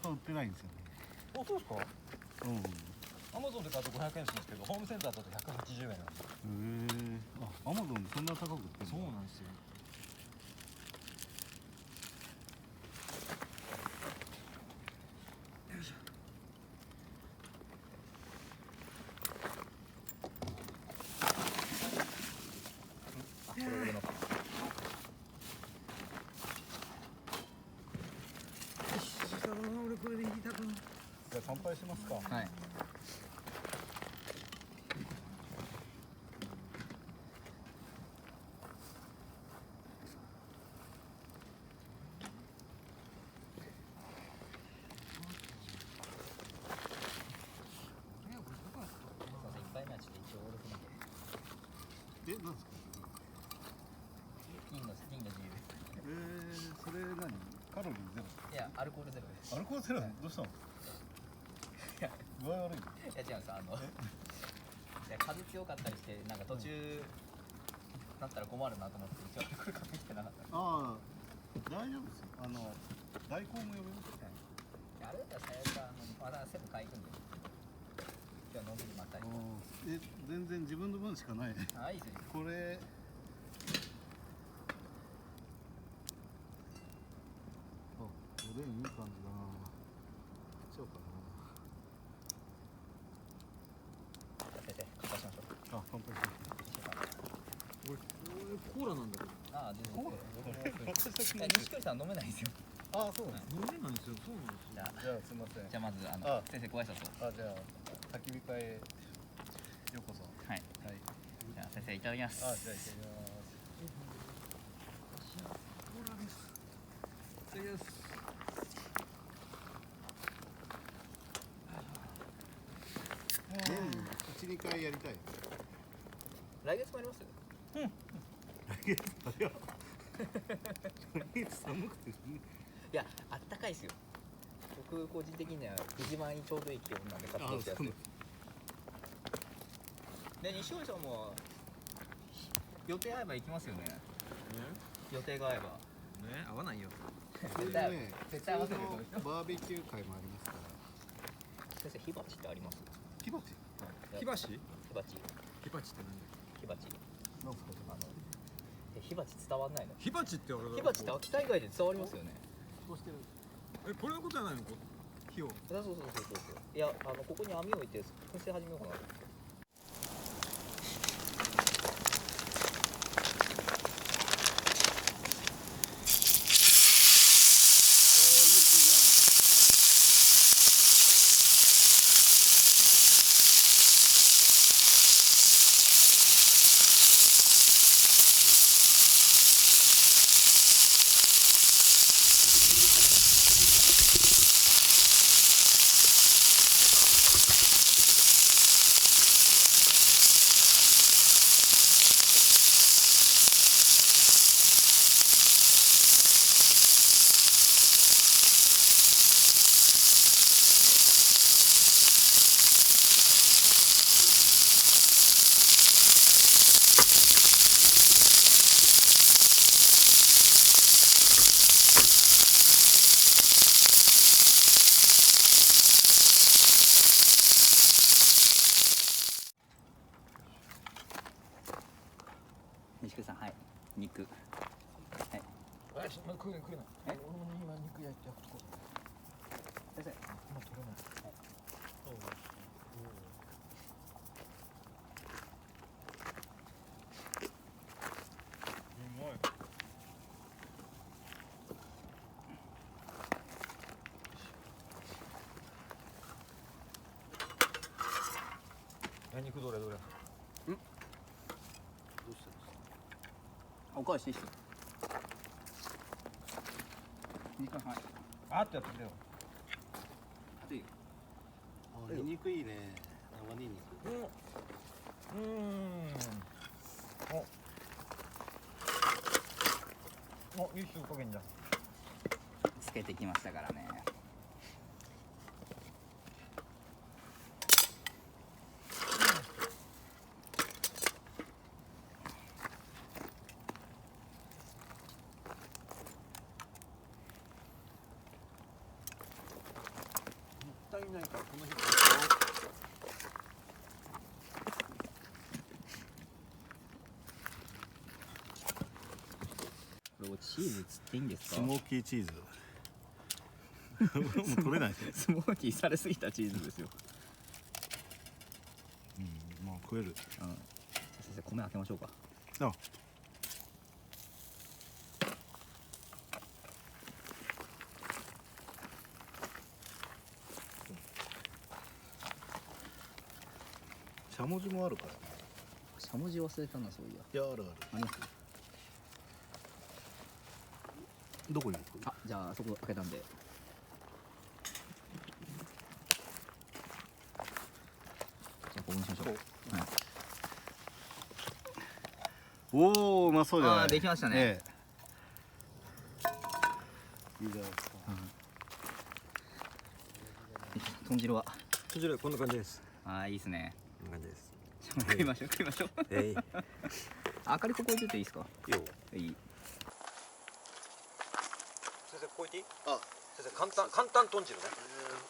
型売ってないんですよね。あ、そうですか。うん。アマゾンで買うと500円するんですけど、ホームセンターだと180円なんですよ。あ、アマゾンでそんな高く売ってるそうの？なんですよ。よいしょ。あ、これ俺のかな。俺これでいきたくない。じゃあ乾杯しますか。はい。なんですか？銀の自由。それ何？カロリーゼロ？いや、アルコールゼロです。アルコールゼロ？どうしたの？具合悪いの？いや、違うんです。いや、数強かったりして、なんか途中なったら困るなと思って、一応アルコール買ってきてなかったんです。ああ、大丈夫ですよ。代行も呼べる。あれだったら最悪まだセブン買い行くんで。今日はのんびりまったり。全然自分の分しかないね。あ、いいですよ。これ。おでんいい感じだな。買っちゃおうかな。先生、乾杯しましょう。あ、乾杯しましょう。コーラなんだけど。ああ、全然。私錦織さん飲めないんですよ。あ、そう。飲めないんですよ。そうなんですよ。じゃあ、じゃあすみません。じゃあまず先生ご挨拶を。じゃあ焚き火会へようこそ。はい。はい。じゃあ先生いただきます。じゃあいただきます。コーラです。いただきます。年1、2回やりたい。来月もあります？来月だよ。来月寒くて。いや、あったかいですよ。僕個人的には藤前にちょうどいい気温なんで買ってきたやつです。で、西堀さんも予定合えば行きますよね。予定が合えば。ね、合わないよ。絶対合わせると思う。バーベキュー会もありますから。先生、火鉢ってあります？火鉢？火箸？火鉢。火鉢って何だよ。火鉢。なんすか？火鉢伝わんないの？火鉢って俺が。火鉢って秋田以外で伝わりますよね。そうしてる。これのことじゃないの？火を。そう。いや、ここに網を置いて燻製始めようかなと思って。西久さん、はい、肉。はい。よし、食うな。え？俺も今肉焼いてやっとこう。先生。今取れない。はい。うまい。肉どれ？どうしたんですか？おかわりしていいっすよ。肉、はい。あってやってくれよ。熱いよ。ニンニクいいね。生ニンニク。いい塩加減じゃん。つけてきましたからね。ないからこの日これチーズ釣っていいんですか？スモーキーチーズもう取れないですよ。スモーキーされすぎたチーズですよ。うん、もう食える。うん。先生米開けましょうか。あ、しゃもじもあるからね。しゃもじ忘れたな、そういや。いや、あるある。あります？どこに行く？あ、じゃあそこ開けたんで。じゃあここにしましょう。はい。おお、うまそうじゃない。あーできましたね。ええ、いいじゃないですか。豚汁は。こちらこんな感じです。ああ、いいですね。こんな感じです。食いましょう、食いましょう。あかりここ置いてていいですか？いいよ。いい。先生ここ置いていい？あ、先生簡単豚汁ね。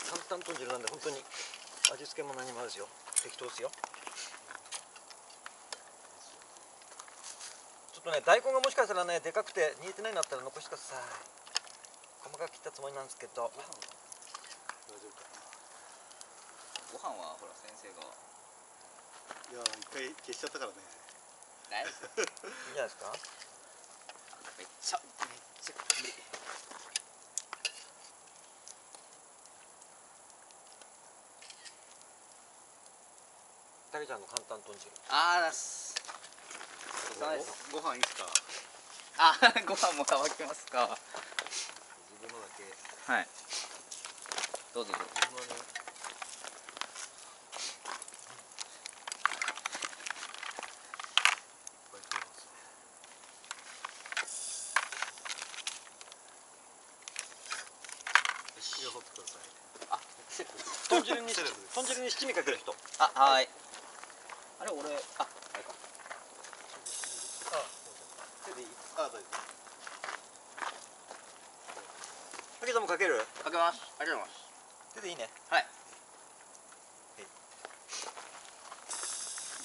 簡単豚汁なんで本当に味付けも何もあるですよ。適当ですよ。ちょっとね大根がもしかしたらねでかくて煮えてないんだったら残してください。細かく切ったつもりなんですけど。ご飯はほら先生が。いや、一回消しちゃったからね。大丈夫ですよ。いいんじゃないですか。めっちゃ無理。たけちゃんの簡単豚汁。あーだす。ご飯いいっすか？あ、ご飯もさばきますか。自分のだけ。はい。どうぞどうぞ。自分のね。あ、豚汁に七味かける人。あ、はい。あれ俺、あ、あれか。手でいい？あ、大丈たけちゃんもかける？かけます。ありがとうございます。手でいいね。はい。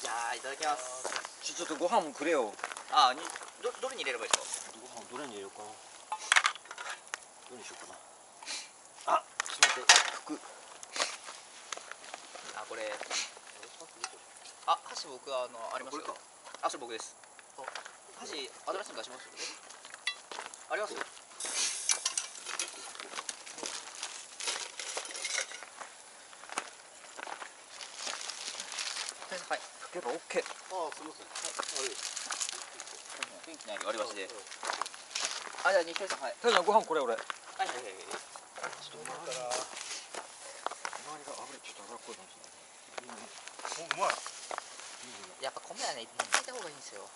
じゃあいただきます。ちょっとご飯もくれよ。あ、どれに入れればいいですか？ご飯どれに入れようかな。どれにしようかな。あ、ちょっと待って。服。あ、これ。あ、箸僕ありますよ。これか。あ、それ僕です。箸新しいの出します？あります？はい。かけばオッケー。夫。あ、すみません。元気ない割り箸で。あ、じゃあ西堀さん、はい。たけちゃんご飯これ俺。はいはいはいはい。ちょっと周りがちょっと脂っこいかもしれない。お、うまい。やっぱ米はね、いっぱい炊いた方がいいんですよ。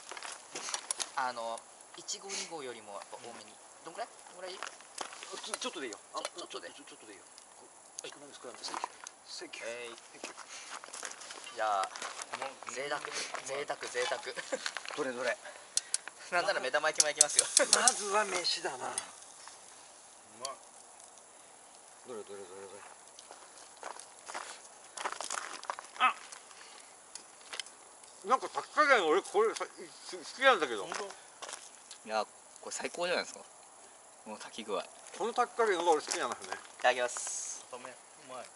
1合2合よりもやっぱ多めに。どんくらい？どんくらい？ちょっとでいいよ。ちょっとで。ちょっとでいいよ。少なめ少なめ。センキュー。じゃあ贅沢。どれどれ。なんなら目玉焼きも焼きますよ。まずは飯だな。うまい。どれどれどれどれ。なんか炊き加減俺これ好きなんだけど。いや、これ最高じゃないですか。もう炊き具合。いこの炊き加減が俺好きなんだよね。ただきます。米、うまい。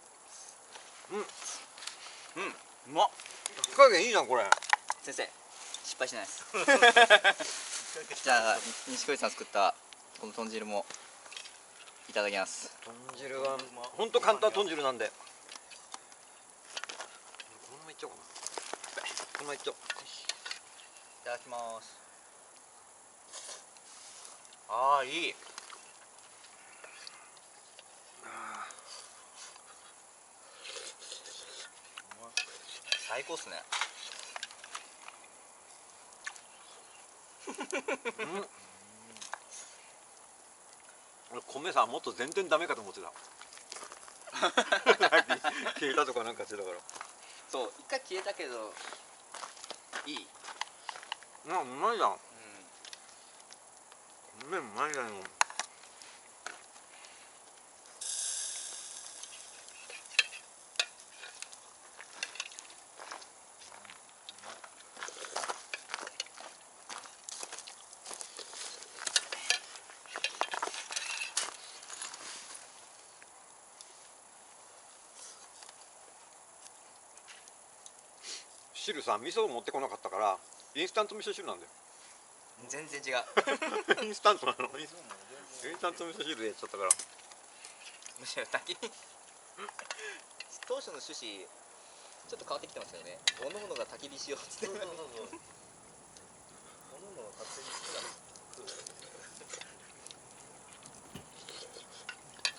うまっ。炊き加減いいじゃんこれ。先生、失敗しないです。じゃあ西堀さん作ったこの豚汁もいただきます。豚汁は本当簡単豚汁なんで。このままいっちゃおうかな。このままいっちゃおう。いただきます。ああ、いい。最高っすね。俺米さもっと全然ダメかと思ってた。消えたとかなんかしてたから。そう、一回消えたけどいい。うまいじゃん。米うまいじゃんよ。汁さ味噌を持ってこなかったからインスタント味噌汁なんだよ。全然違う。インスタントなの。インスタント味噌汁でやっちゃったから。むしろ先に当初の趣旨ちょっと変わってきてますよね。おのおのが焚き火しようっつって。おのおのが勝手に